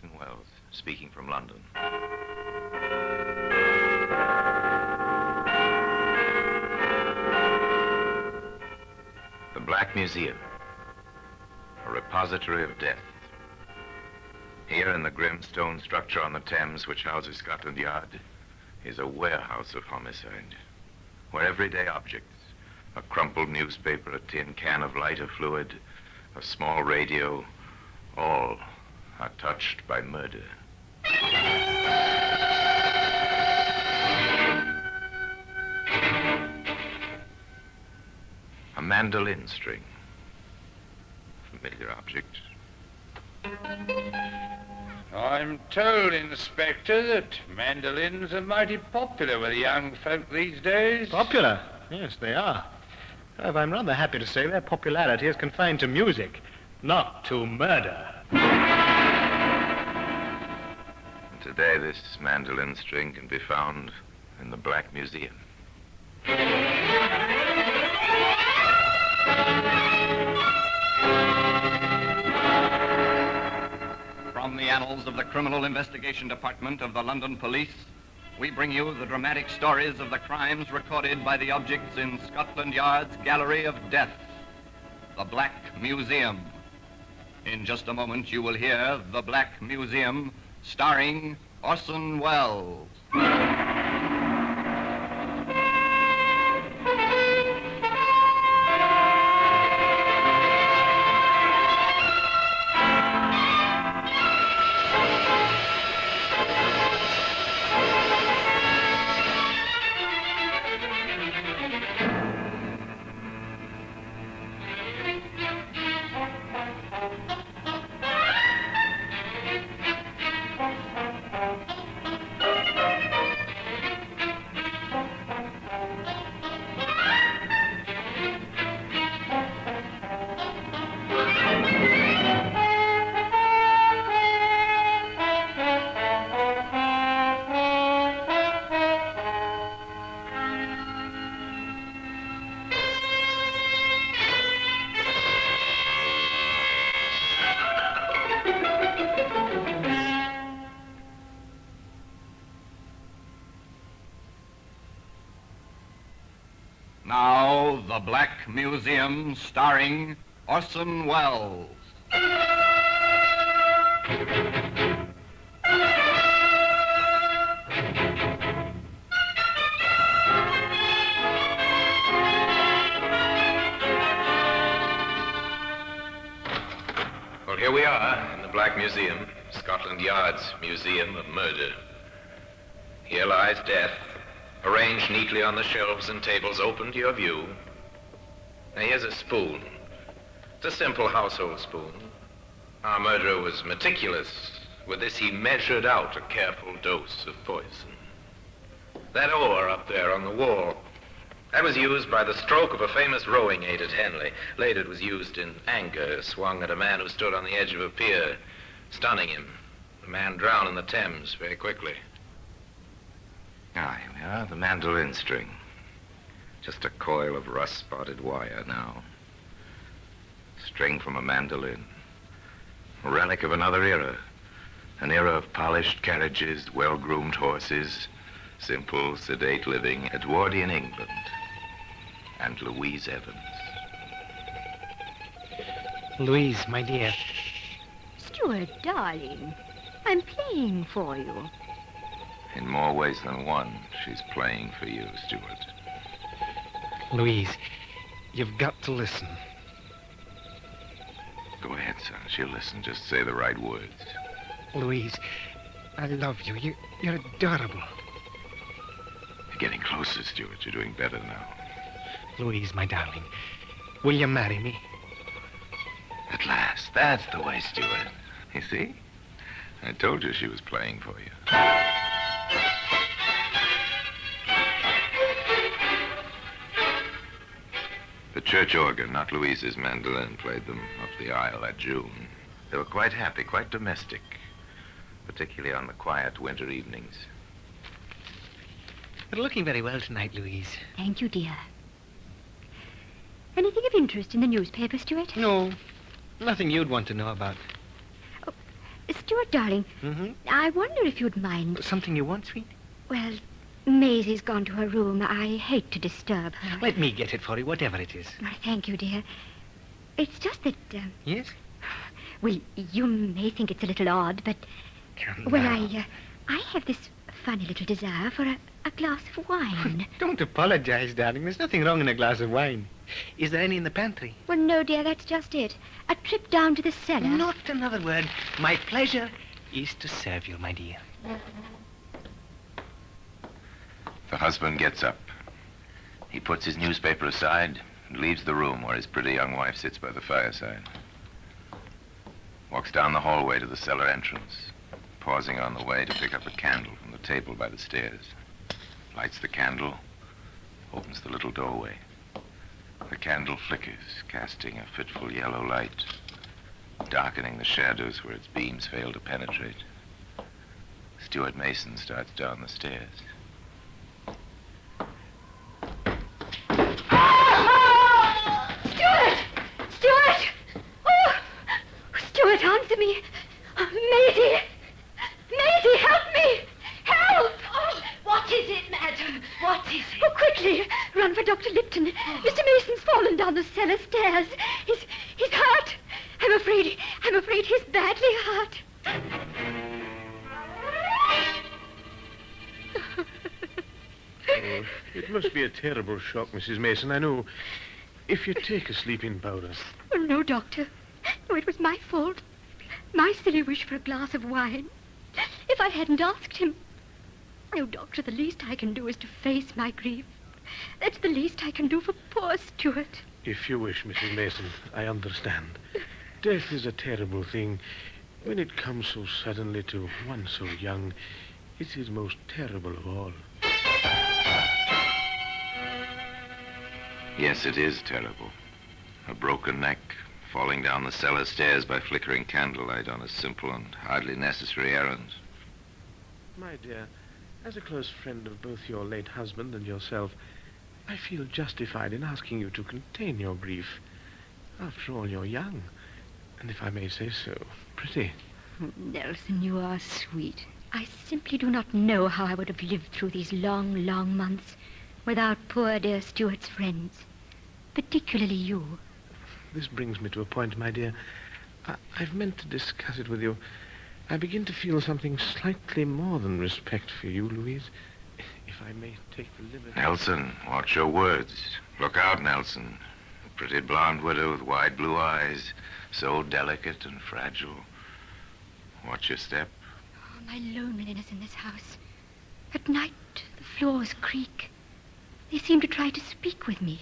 Orson Welles, speaking from London. The Black Museum, a repository of death. Here in the grim stone structure on the Thames, which houses Scotland Yard, is a warehouse of homicide, where everyday objects, a crumpled newspaper, a tin can of lighter fluid, a small radio, all are touched by murder. A mandolin string, familiar object. I'm told, Inspector, that mandolins are mighty popular with young folk these days. Popular? Yes, they are. However, I'm rather happy to say their popularity is confined to music, not to murder. Today, this mandolin string can be found in the Black Museum. From the annals of the Criminal Investigation Department of the London Police, we bring you the dramatic stories of the crimes recorded by the objects in Scotland Yard's Gallery of Death, the Black Museum. In just a moment, you will hear The Black Museum, starring Orson Welles. Now, The Black Museum, starring Orson Welles. Well, here we are in the Black Museum, Scotland Yard's Museum of Murder. Here lies death, arranged neatly on the shelves and tables open to your view. Now, here's a spoon. It's a simple household spoon. Our murderer was meticulous. With this, he measured out a careful dose of poison. That oar up there on the wall, that was used by the stroke of a famous rowing aid at Henley. Later, it was used in anger, swung at a man who stood on the edge of a pier, stunning him. The man drowned in the Thames very quickly. Ah, here we are, the mandolin string. Just a coil of rust-spotted wire now. String from a mandolin. A relic of another era. An era of polished carriages, well-groomed horses, simple, sedate living, Edwardian England. And Louise Evans. Louise, my dear. Stuart, darling, I'm playing for you. In more ways than one, she's playing for you, Stuart. Louise, you've got to listen. Go ahead, son. She'll listen. Just say the right words. Louise, I love you. You're adorable. You're getting closer, Stuart. You're doing better now. Louise, my darling, will you marry me? At last. That's the way, Stuart. You see? I told you she was playing for you. The church organ, not Louise's mandolin, played them up the aisle that June. They were quite happy, quite domestic, particularly on the quiet winter evenings. You're looking very well tonight, Louise. Thank you, dear. Anything of interest in the newspaper, Stuart? No, nothing you'd want to know about. Oh, Stuart, darling, I wonder if you'd mind. Something you want, sweet? Well, Maisie's gone to her room. I hate to disturb her. Let me get it for you, whatever it is. Well, thank you, dear. It's just that, Yes? well, you may think it's a little odd, but... Well, I have this funny little desire for a glass of wine. Don't apologize, darling. There's nothing wrong in a glass of wine. Is there any in the pantry? Well, no, dear, that's just it. A trip down to the cellar. Not another word. My pleasure is to serve you, my dear. The husband gets up. He puts his newspaper aside and leaves the room where his pretty young wife sits by the fireside. Walks down the hallway to the cellar entrance, pausing on the way to pick up a candle from the table by the stairs. Lights the candle, opens the little doorway. The candle flickers, casting a fitful yellow light, darkening the shadows where its beams fail to penetrate. Stuart Mason starts down the stairs. Stuart! Oh! Stuart, answer me! Maisie! Maisie, help me! Help! Oh, what is it, madam? What is it? Oh, quickly! Run for Dr. Lipton. Mr. Mason's fallen down the cellar stairs. He's hurt. I'm afraid he's badly hurt. Oh, it must be a terrible shock, Mrs. Mason, I know. If you take a sleeping powder. Oh, no, Doctor. No, it was my fault. My silly wish for a glass of wine. If I hadn't asked him... Oh, Doctor, the least I can do is to face my grief. That's the least I can do for poor Stuart. If you wish, Mrs. Mason, I understand. Death is a terrible thing. When it comes so suddenly to one so young, it is most terrible of all. Yes, it is terrible. A broken neck, falling down the cellar stairs by flickering candlelight on a simple and hardly necessary errand. My dear, as a close friend of both your late husband and yourself, I feel justified in asking you to contain your grief. After all, you're young, and if I may say so, pretty. Nelson, you are sweet. I simply do not know how I would have lived through these long, long months without poor dear Stuart's friends, particularly you. This brings me to a point, my dear. I've meant to discuss it with you. I begin to feel something slightly more than respect for you, Louise. If I may take the liberty... Nelson, watch your words. Look out, Nelson. A pretty blonde widow with wide blue eyes, so delicate and fragile. Watch your step. Oh, my loneliness in this house. At night, the floors creak. They seem to try to speak with me.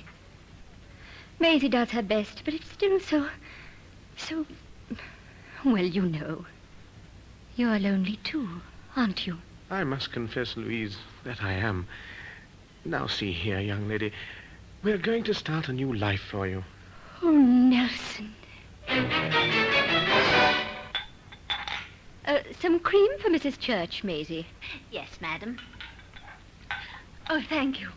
Maisie does her best, but it's still so... Well, you know. You're lonely too, aren't you? I must confess, Louise, that I am. Now, see here, young lady. We're going to start a new life for you. Oh, Nelson. Some cream for Mrs. Church, Maisie. Yes, madam. Oh, thank you.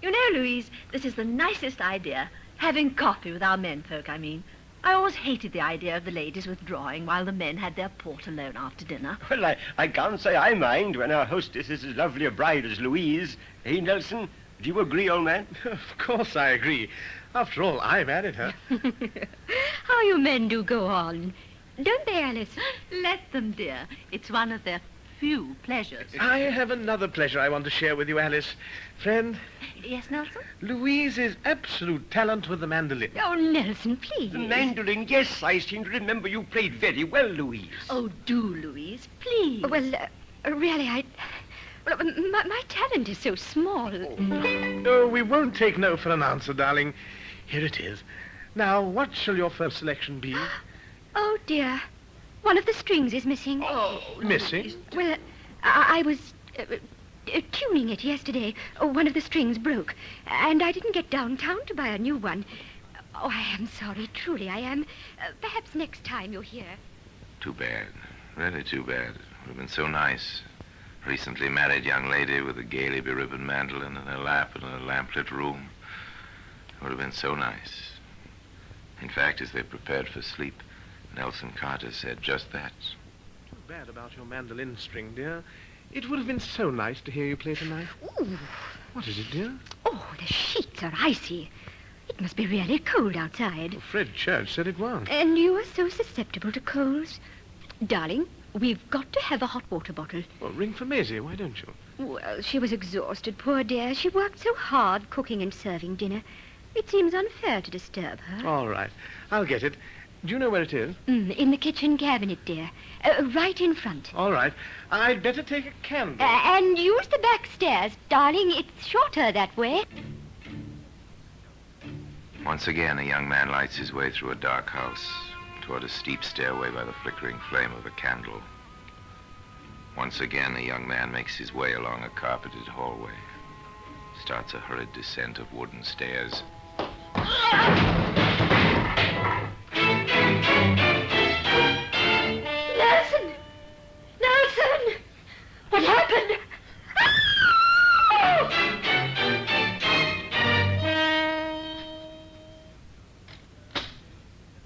You know, Louise, this is the nicest idea. Having coffee with our menfolk, I mean. I always hated the idea of the ladies withdrawing while the men had their port alone after dinner. Well, I can't say I mind when our hostess is as lovely a bride as Louise. Hey, Nelson, do you agree, old man? Of course I agree. After all, I married her. How you men do go on. Don't they, Alice? Let them, dear. It's one of their few pleasures. I have another pleasure I want to share with you, Alice. Friend, Yes, Nelson? Louise is absolute talent with the mandolin. Oh, Nelson, please. The mandolin, yes, I seem to remember you played very well, Louise. Oh, do, Louise, please. Well, really, Well, my talent is so small. Oh, we won't take no for an answer, darling. Here it is. Now, what shall your first selection be? Oh, dear. One of the strings is missing. Oh, missing? Well, I was tuning it yesterday. Oh, one of the strings broke, and I didn't get downtown to buy a new one. Oh, I am sorry. Truly, I am. Perhaps next time you're here. Too bad. Really too bad. It would have been so nice. Recently married young lady with a gaily beribboned mandolin in her lap in a lamplit room. It would have been so nice. In fact, as they prepared for sleep, Nelson Carter said just that. bad about your mandolin string, dear. It would have been so nice to hear you play tonight. Ooh. What is it, dear? Oh, the sheets are icy. It must be really cold outside. Well, Fred Church said it was. And you are so susceptible to colds. Darling, we've got to have a hot water bottle. Well, ring for Maisie, why don't you? Well, she was exhausted, poor dear. She worked so hard cooking and serving dinner. It seems unfair to disturb her. All right. I'll get it. Do you know where it is? In the kitchen cabinet, dear. Right in front. All right. I'd better take a candle. And use the back stairs. Darling, it's shorter that way. Once again, a young man lights his way through a dark house toward a steep stairway by the flickering flame of a candle. Once again, a young man makes his way along a carpeted hallway, starts a hurried descent of wooden stairs. Nelson! Nelson! What happened?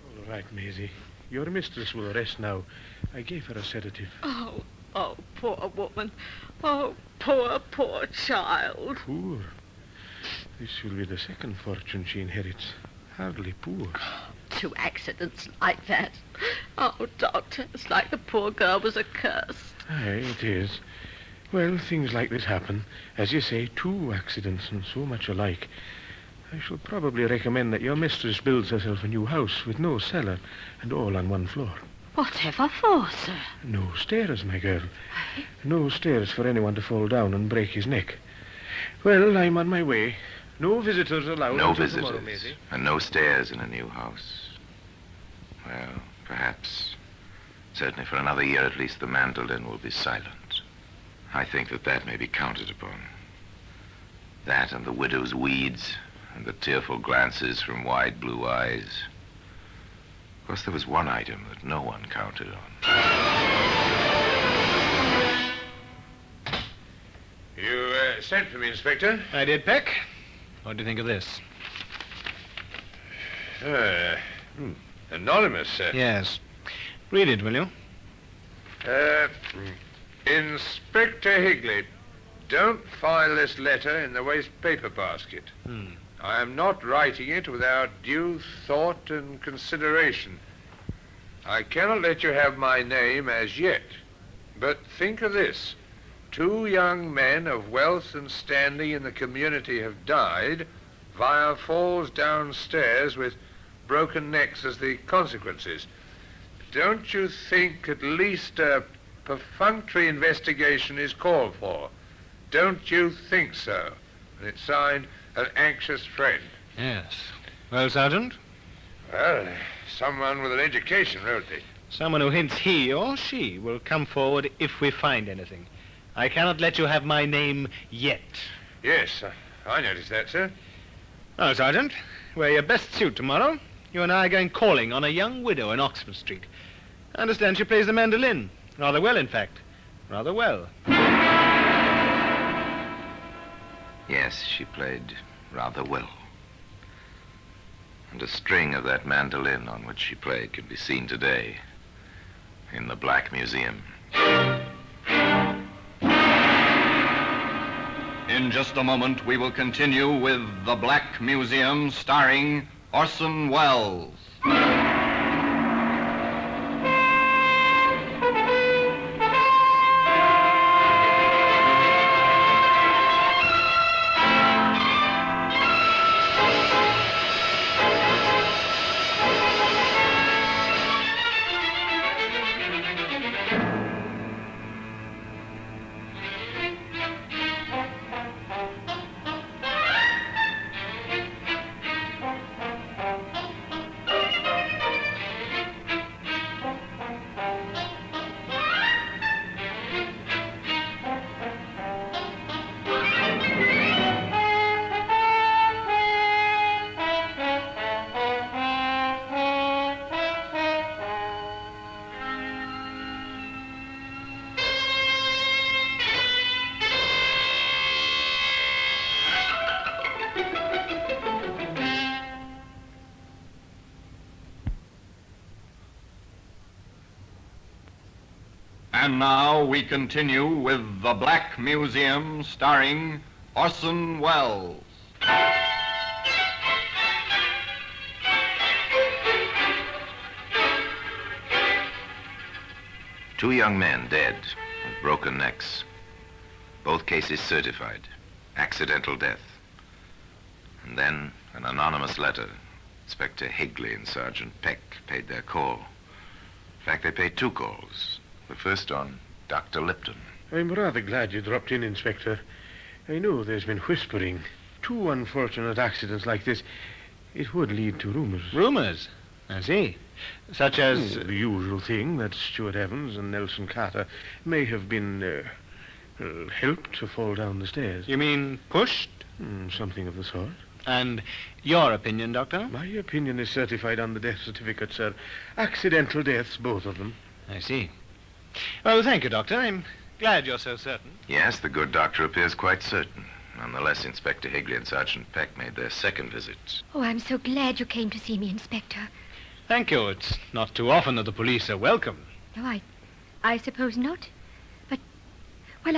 All right, Maisie. Your mistress will rest now. I gave her a sedative. Oh, poor woman. Oh, poor child. Poor? This will be the second fortune she inherits. Hardly poor. 2 accidents like that. Oh, Doctor, it's like the poor girl was accursed. Aye, it is. Well, things like this happen. As you say, 2 accidents and so much alike. I shall probably recommend that your mistress builds herself a new house with no cellar and all on 1 floor. Whatever for, sir? No stairs, my girl. No stairs for anyone to fall down and break his neck. Well, I'm on my way. No visitors allowed. No until visitors. tomorrow, Maisie. And no stairs in a new house. Well, perhaps. Certainly for another year at least, the mandolin will be silent. I think that may be counted upon. That and the widow's weeds and the tearful glances from wide blue eyes. Of course, there was one item that no one counted on. You sent for me, Inspector? I did, Peck. What do you think of this? Anonymous, sir. Yes. Read it, will you? Inspector Higley, don't file this letter in the waste paper basket. I am not writing it without due thought and consideration. I cannot let you have my name as yet. But think of this. 2 young men of wealth and standing in the community have died via falls downstairs with broken necks as the consequences. Don't you think at least a perfunctory investigation is called for? Don't you think so? And it's signed An Anxious Friend. Yes. Well, Sergeant? Well, someone with an education wrote it. Someone who hints he or she will come forward if we find anything. I cannot let you have my name yet. Yes, I noticed that, sir. Well, Sergeant, wear your best suit tomorrow. You and I are going calling on a young widow in Oxford Street. I understand she plays the mandolin. Rather well, in fact. Rather well. Yes, she played rather well. And a string of that mandolin on which she played can be seen today in the Black Museum. In just a moment, we will continue with The Black Museum, starring Orson Welles. And now we continue with The Black Museum, starring Orson Welles. Two young men dead with broken necks. Both cases certified. Accidental death. And then an anonymous letter. Inspector Higley and Sergeant Peck paid their call. In fact, they paid 2 calls. The first on Dr. Lipton. I'm rather glad you dropped in, Inspector. I know there's been whispering. 2 unfortunate accidents like this, it would lead to rumors. Rumors? I see. Such as... The usual thing that Stuart Evans and Nelson Carter may have been helped to fall down the stairs. You mean pushed? Something of the sort. And your opinion, Doctor? My opinion is certified on the death certificate, sir. Accidental deaths, both of them. I see. Well, thank you, Doctor. I'm glad you're so certain. Yes, the good doctor appears quite certain. Nonetheless, Inspector Higley and Sergeant Peck made their second visit. Oh, I'm so glad you came to see me, Inspector. Thank you. It's not too often that the police are welcome. No, I suppose not. But, well,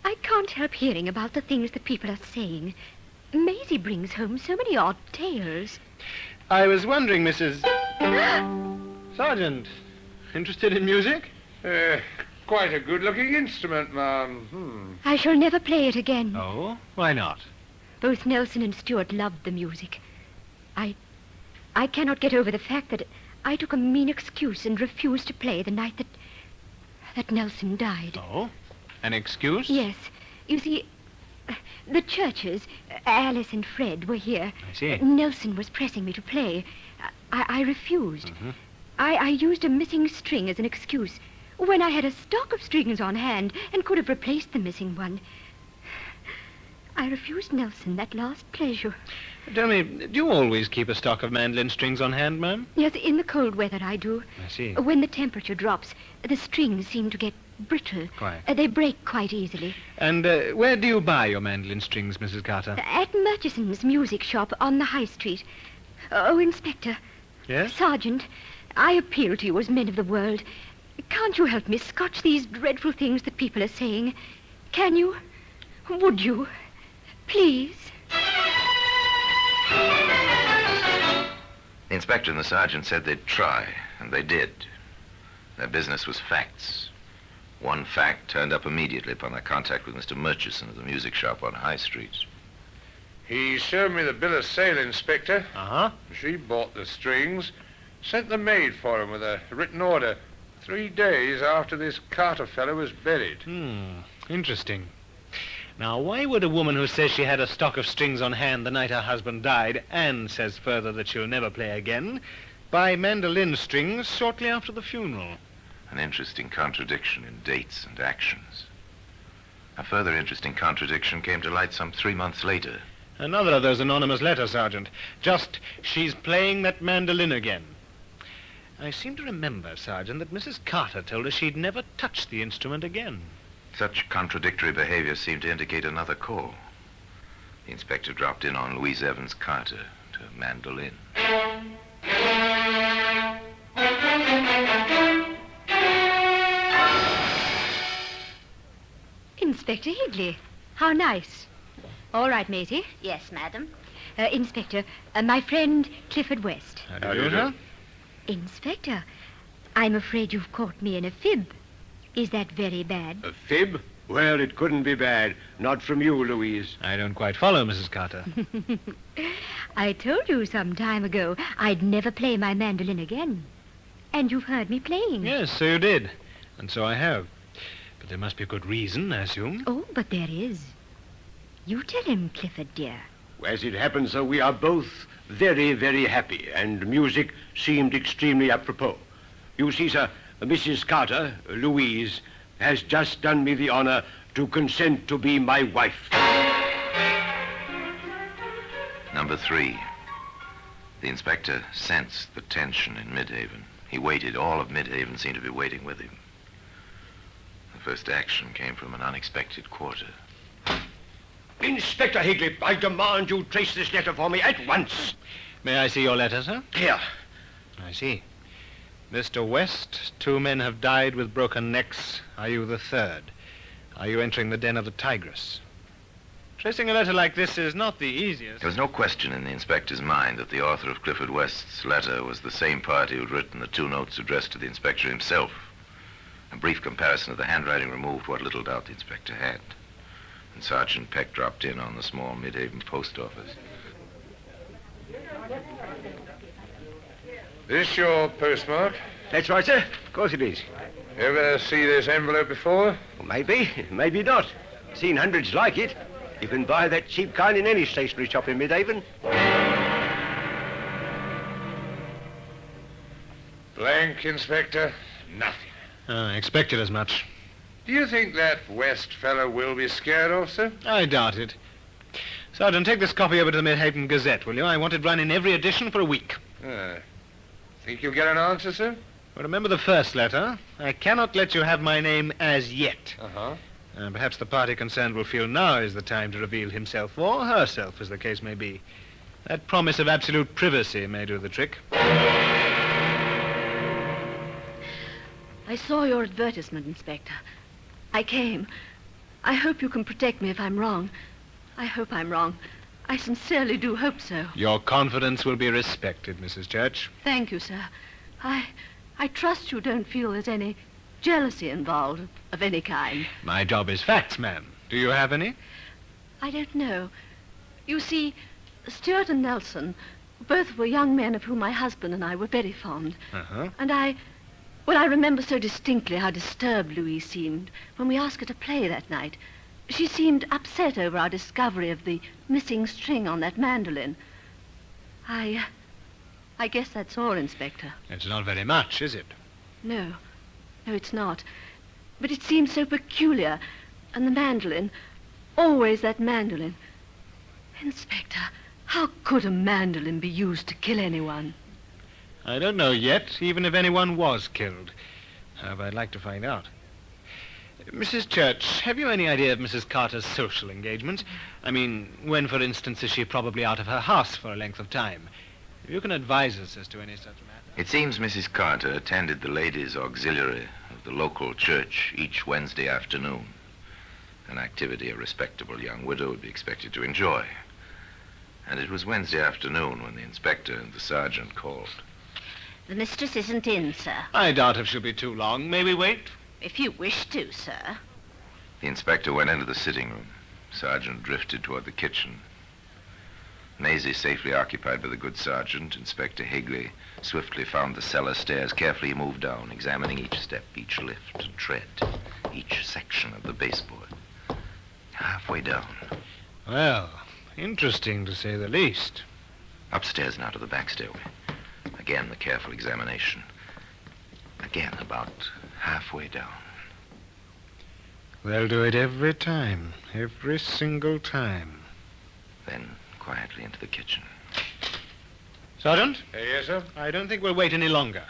I can't help hearing about the things that people are saying. Maisie brings home so many odd tales. I was wondering, Mrs... Sergeant, interested in music? Quite a good-looking instrument, ma'am. I shall never play it again. Oh? Why not? Both Nelson and Stuart loved the music. I cannot get over the fact that I took a mean excuse and refused to play the night that Nelson died. Oh? An excuse? Yes. You see, the Churches, Alice and Fred, were here. I see. Nelson was pressing me to play. I refused. Mm-hmm. I used a missing string as an excuse when I had a stock of strings on hand and could have replaced the missing one. I refused Nelson that last pleasure. Tell me, do you always keep a stock of mandolin strings on hand, ma'am? Yes, in the cold weather I do. I see. When the temperature drops, the strings seem to get brittle. Quite. They break quite easily. And where do you buy your mandolin strings, Mrs. Carter? At Murchison's music shop on the High Street. Oh, Inspector. Yes? Sergeant, I appeal to you as men of the world. Can't you help me scotch these dreadful things that people are saying? Can you? Would you? Please? The inspector and the sergeant said they'd try, and they did. Their business was facts. One fact turned up immediately upon their contact with Mr. Murchison at the music shop on High Street. He showed me the bill of sale, Inspector. Uh-huh. She bought the strings, sent the maid for him with a written order 3 days after this Carter fellow was buried. Interesting. Now, why would a woman who says she had a stock of strings on hand the night her husband died, and says further that she'll never play again, buy mandolin strings shortly after the funeral? An interesting contradiction in dates and actions. A further interesting contradiction came to light some 3 months later. Another of those anonymous letters, Sergeant. Just, she's playing that mandolin again. I seem to remember, Sergeant, that Mrs. Carter told us she'd never touched the instrument again. Such contradictory behavior seemed to indicate another call. The inspector dropped in on Louise Evans Carter to mandolin. Inspector Higley. How nice. All right, Maisie. Yes, madam. Inspector, my friend Clifford West. How do you do, sir? Inspector, I'm afraid you've caught me in a fib. Is that very bad? A fib? Well, it couldn't be bad. Not from you, Louise. I don't quite follow, Mrs. Carter. I told you some time ago I'd never play my mandolin again. And you've heard me playing. Yes, so you did. And so I have. But there must be a good reason, I assume. Oh, but there is. You tell him, Clifford, dear. As it happens, sir, we are both very, very happy, and music seemed extremely apropos. You see, sir, Mrs. Carter, Louise, has just done me the honor to consent to be my wife. Number 3. The inspector sensed the tension in Midhaven. He waited. All of Midhaven seemed to be waiting with him. The first action came from an unexpected quarter. Inspector Higley, I demand you trace this letter for me at once. May I see your letter, sir? Here. I see. Mr. West, 2 men have died with broken necks. Are you the third? Are you entering the den of the tigress? Tracing a letter like this is not the easiest. There was no question in the inspector's mind that the author of Clifford West's letter was the same party who'd written the 2 notes addressed to the inspector himself. A brief comparison of the handwriting removed what little doubt the inspector had. And Sergeant Peck dropped in on the small Midhaven post office. This your postmark? That's right, sir. Of course it is. Ever see this envelope before? Well, maybe, maybe not. Seen hundreds like it. You can buy that cheap kind in any stationery shop in Midhaven. Blank, Inspector. Nothing. I expected as much. Do you think that West fellow will be scared off, sir? I doubt it. Sergeant, take this copy over to the Midhaven Gazette, will you? I want it run in every edition for a week. Think you'll get an answer, sir? Well, remember the first letter. I cannot let you have my name as yet. Uh-huh. Perhaps the party concerned will feel now is the time to reveal himself, or herself, as the case may be. That promise of absolute privacy may do the trick. I saw your advertisement, Inspector. I came. I hope you can protect me if I'm wrong. I hope I'm wrong. I sincerely do hope so. Your confidence will be respected, Mrs. Church. Thank you, sir. I trust you don't feel there's any jealousy involved of any kind. My job is facts, ma'am. Do you have any? I don't know. You see, Stuart and Nelson both were young men of whom my husband and I were very fond. Uh-huh. And I remember so distinctly how disturbed Louise seemed when we asked her to play that night. She seemed upset over our discovery of the missing string on that mandolin. I guess that's all, Inspector. It's not very much, is it? No, it's not. But it seems so peculiar. And the mandolin, always that mandolin. Inspector, how could a mandolin be used to kill anyone? I don't know yet, even if anyone was killed. However, I'd like to find out. Mrs. Church, have you any idea of Mrs. Carter's social engagements? I mean, when, for instance, is she probably out of her house for a length of time? If you can advise us as to any such matter. It seems Mrs. Carter attended the ladies' auxiliary of the local church each Wednesday afternoon, an activity a respectable young widow would be expected to enjoy. And it was Wednesday afternoon when the inspector and the sergeant called. The mistress isn't in, sir. I doubt if she'll be too long. May we wait? If you wish to, sir. The inspector went into the sitting room. Sergeant drifted toward the kitchen. Maisie safely occupied by the good sergeant, Inspector Higley swiftly found the cellar stairs. Carefully he moved down, examining each step, each lift and tread, each section of the baseboard. Halfway down. Well, interesting to say the least. Upstairs now to the back stairway. Again, the careful examination. Again, about halfway down. They'll do it every time, every single time. Then quietly into the kitchen. Sergeant? Yes, sir? I don't think we'll wait any longer.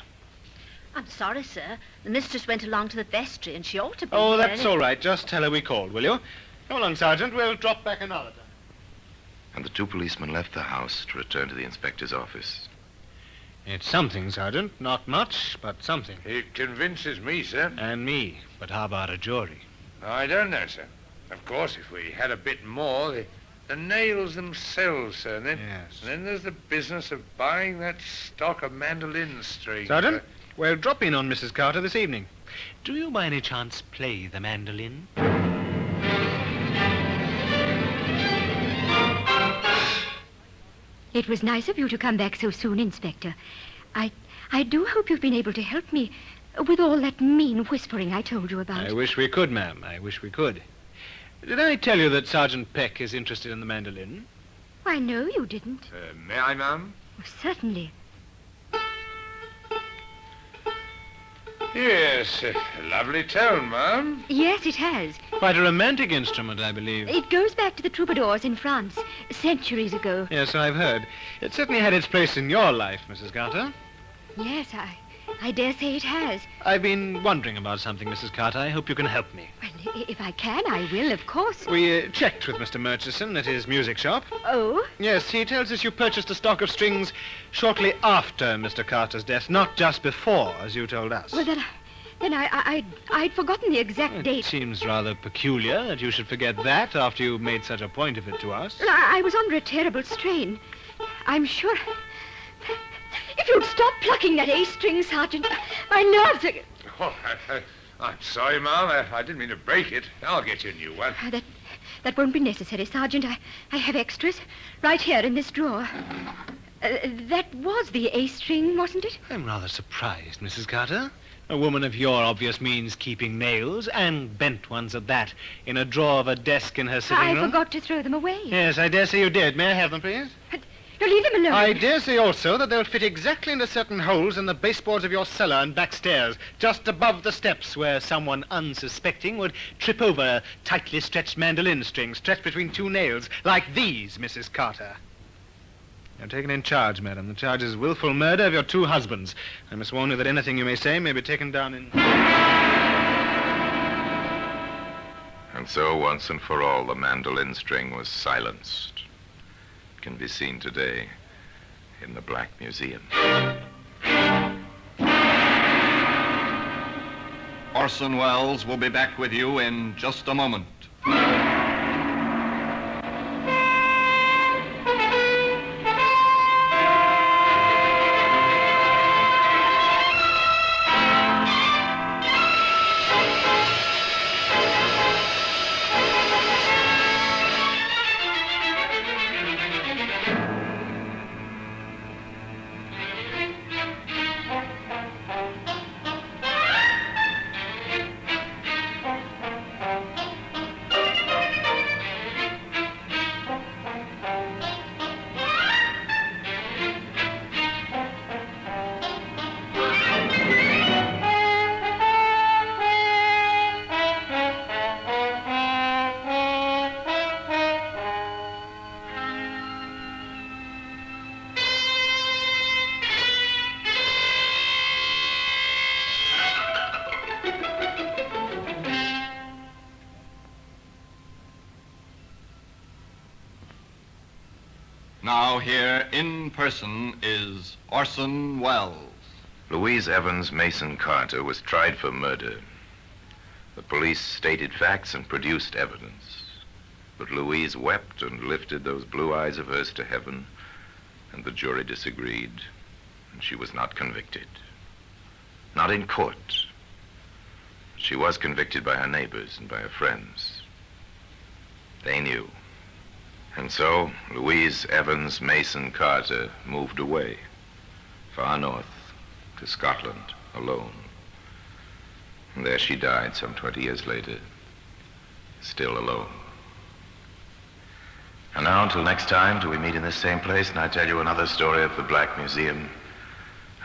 I'm sorry, sir. The mistress went along to the vestry and she ought to be Oh, here that's all right. Just tell her we called, will you? Come along, Sergeant. We'll drop back another time. And the 2 policemen left the house to return to the inspector's office. It's something, Sergeant. Not much, but something. It convinces me, sir. And me. But how about a jury? I don't know, sir. Of course, if we had a bit more, the nails themselves, sir. And then there's the business of buying that stock of mandolin strings. Sergeant, we'll drop in on Mrs. Carter this evening. Do you by any chance play the mandolin? It was nice of you to come back so soon, Inspector. I do hope you've been able to help me with all that mean whispering I told you about. I wish we could, ma'am. I wish we could. Did I tell you that Sergeant Peck is interested in the mandolin? Why, no, you didn't. May I, ma'am? Oh, certainly. Yes, a lovely tone, ma'am. Yes, it has. Quite a romantic instrument, I believe. It goes back to the troubadours in France, centuries ago. Yes, I've heard. It certainly had its place in your life, Mrs. Carter. Yes, I dare say it has. I've been wondering about something, Mrs. Carter. I hope you can help me. Well, if I can, I will, of course. We checked with Mr. Murchison at his music shop. Oh? Yes, he tells us you purchased a stock of strings shortly after Mr. Carter's death, not just before, as you told us. Well, then I'd forgotten the exact date. It seems rather peculiar that you should forget that after you made such a point of it to us. Well, I was under a terrible strain. I'm sure... If you'd stop plucking that A string, Sergeant, my nerves are... Oh, I'm sorry, Ma'am. I didn't mean to break it. I'll get you a new one. That won't be necessary, Sergeant. I have extras right here in this drawer. That was the A string, wasn't it? I'm rather surprised, Mrs. Carter. A woman of your obvious means keeping nails, and bent ones at that, in a drawer of a desk in her sitting room. I forgot to throw them away. Yes, I dare say you did. May I have them, please? No, leave them alone. I dare say also that they'll fit exactly into certain holes in the baseboards of your cellar and back stairs, just above the steps where someone unsuspecting would trip over a tightly stretched mandolin string stretched between two nails, like these, Mrs. Carter. You're taken in charge, madam. The charge is willful murder of your two husbands. I must warn you that anything you may say may be taken down in... And so, once and for all, the mandolin string was silenced. It can be seen today in the Black Museum. Orson Welles will be back with you in just a moment. Now here in person is Orson Welles. Louise Evans Mason Carter was tried for murder. The police stated facts and produced evidence. But Louise wept and lifted those blue eyes of hers to heaven, and the jury disagreed, and she was not convicted. Not in court. She was convicted by her neighbors and by her friends. They knew. And so, Louise Evans Mason Carter moved away, far north, to Scotland, alone. And there she died some 20 years later, still alone. And now, until next time, till we meet in this same place and I tell you another story of the Black Museum,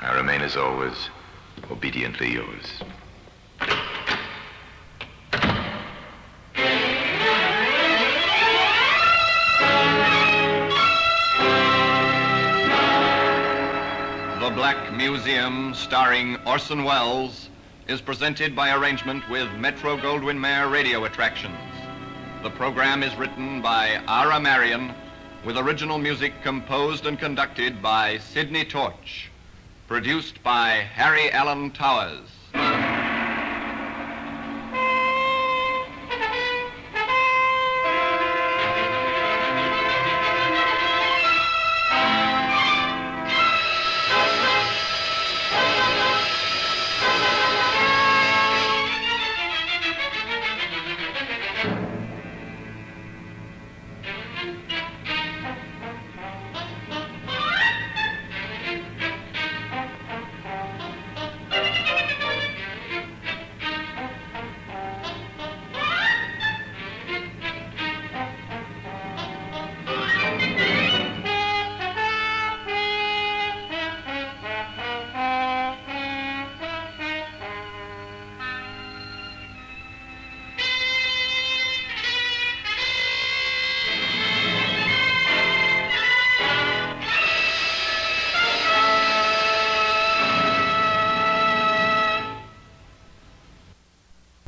I remain, as always, obediently yours. The Black Museum, starring Orson Welles, is presented by arrangement with Metro-Goldwyn-Mayer Radio Attractions. The program is written by Ara Marion, with original music composed and conducted by Sidney Torch. Produced by Harry Allen Towers.